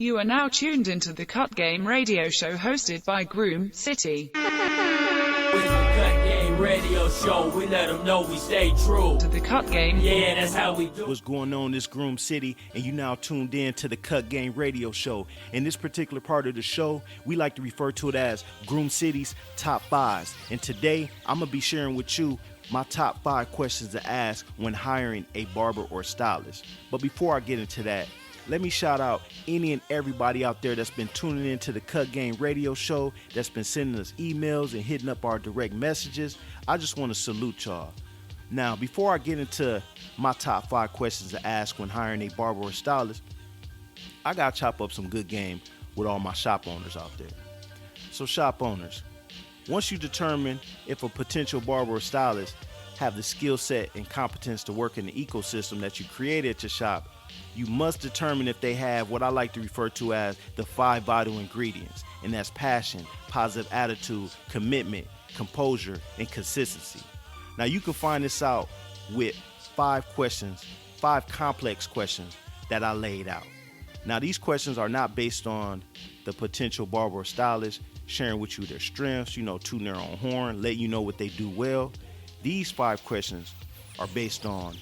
You are now tuned into the Cut Game radio show hosted by Groom City. With the Cut Game radio show, we let them know we stay true To the Cut Game. Yeah, that's how we do. What's going on? This Groom City, and you now tuned in to the Cut Game radio show. In this particular part of the show, we like to refer to it as Groom City's Top 5s. And today, I'm going to be sharing with you my top 5 questions to ask when hiring a barber or stylist. But before I get into that, let me shout out any and everybody out there that's been tuning into the Cut Game radio show, that's been sending us emails and hitting up our direct messages. I just want to salute y'all. Now, before I get into my top 5 questions to ask when hiring a barber or stylist, I got to chop up some good game with all my shop owners out there. So shop owners, once you determine if a potential barber or stylist have the skill set and competence to work in the ecosystem that you created at your shop, you must determine if they have what I like to refer to as the 5 vital ingredients, and that's passion, positive attitude, commitment, composure, and consistency. Now you can find this out with 5 questions, 5 complex questions that I laid out. Now these questions are not based on the potential barber or stylist sharing with you their strengths, tooting their own horn, letting you know what they do well. These 5 questions are based on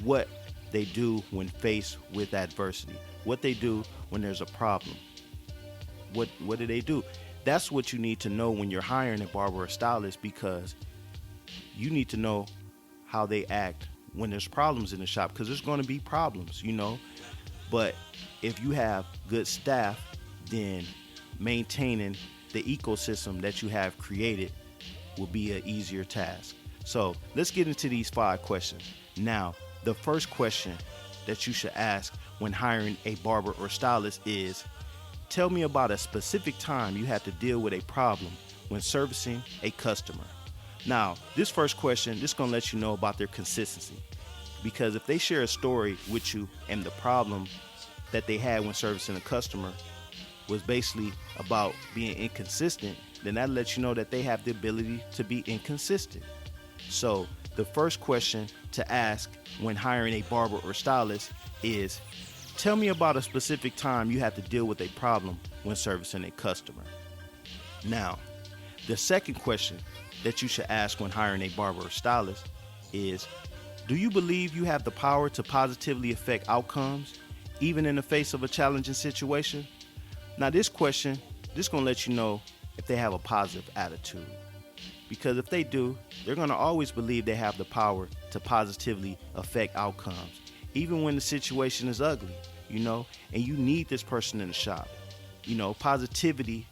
what they do when faced with adversity, what they do when there's a problem. What do they do? That's what you need to know when you're hiring a barber or stylist, because you need to know how they act when there's problems in the shop, because there's going to be problems, But if you have good staff, then maintaining the ecosystem that you have created will be an easier task. So let's get into these 5 questions. Now, the first question that you should ask when hiring a barber or stylist is, tell me about a specific time you had to deal with a problem when servicing a customer. Now, this first question, this is going to let you know about their consistency, because if they share a story with you and the problem that they had when servicing a customer was basically about being inconsistent, then that lets you know that they have the ability to be inconsistent. So the first question to ask when hiring a barber or stylist is, tell me about a specific time you had to deal with a problem when servicing a customer. Now, the second question that you should ask when hiring a barber or stylist is, do you believe you have the power to positively affect outcomes, even in the face of a challenging situation? Now, this question, this is going to let you know if they have a positive attitude. Because if they do, they're going to always believe they have the power to positively affect outcomes, even when the situation is ugly, and you need this person in the shop. Positivity,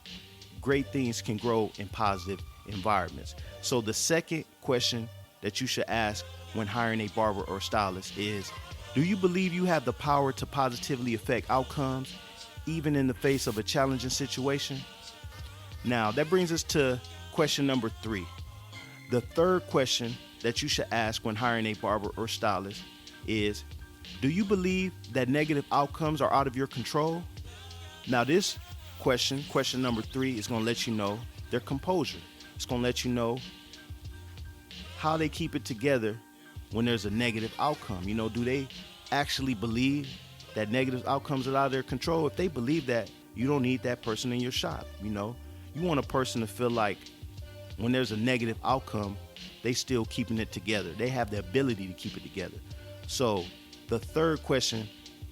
great things can grow in positive environments. So the second question that you should ask when hiring a barber or stylist is, do you believe you have the power to positively affect outcomes, even in the face of a challenging situation? Now, that brings us to question number 3. The third question that you should ask when hiring a barber or stylist is, do you believe that negative outcomes are out of your control? Now this question number 3, is going to let you know their composure. It's going to let you know how they keep it together when there's a negative outcome. Do they actually believe that negative outcomes are out of their control? If they believe that, you don't need that person in your shop. You want a person to feel like when there's a negative outcome, they still keeping it together. They have the ability to keep it together. So the third question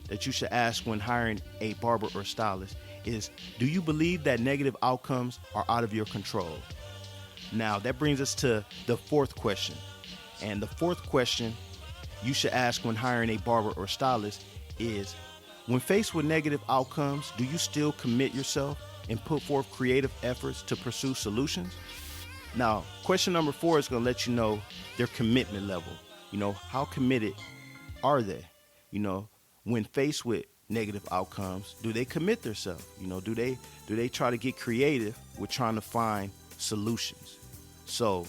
that you should ask when hiring a barber or stylist is, do you believe that negative outcomes are out of your control? Now that brings us to the fourth question. And the fourth question you should ask when hiring a barber or stylist is, when faced with negative outcomes, do you still commit yourself and put forth creative efforts to pursue solutions? Now, question number 4 is going to let you know their commitment level. How committed are they? When faced with negative outcomes, do they commit themselves? Do they try to get creative with trying to find solutions? So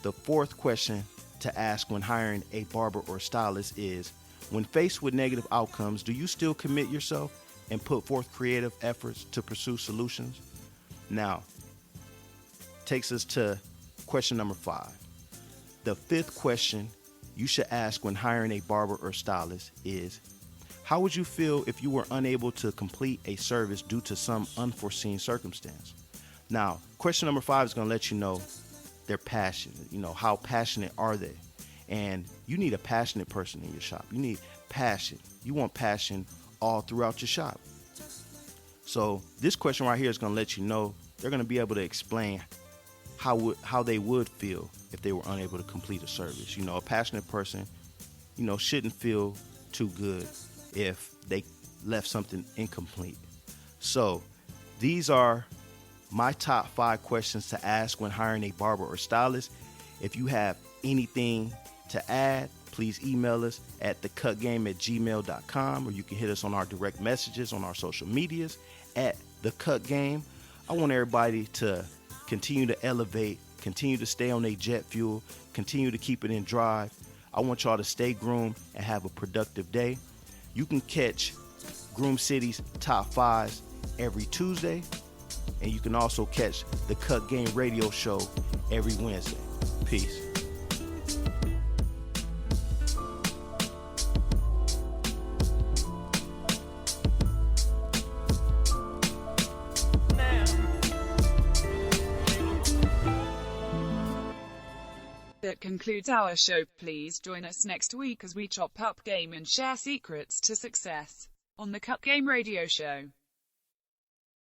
the fourth question to ask when hiring a barber or stylist is, when faced with negative outcomes, do you still commit yourself and put forth creative efforts to pursue solutions? Now, takes us to question number 5. The fifth question you should ask when hiring a barber or stylist is, How would you feel if you were unable to complete a service due to some unforeseen circumstance? Now, question number 5 is going to let you know their passion. You know, how passionate are they? And you need a passionate person in your shop. You need passion. You want passion all throughout your shop. So this question right here is going to let you know they're going to be able to explain how they would feel if they were unable to complete a service. You know, a passionate person, you know, shouldn't feel too good if they left something incomplete. So these are my top 5 questions to ask when hiring a barber or stylist. If you have anything to add, please email us at thecutgame@gmail.com, or you can hit us on our direct messages on our social medias at thecutgame. I want everybody to continue to elevate, continue to stay on their jet fuel, continue to keep it in drive. I want y'all to stay groomed and have a productive day. You can catch Groom City's top 5s every Tuesday, and you can also catch the Cut Game radio show every Wednesday. Peace. That concludes our show. Please join us next week as we chop up game and share secrets to success on the Cut Game Radio Show.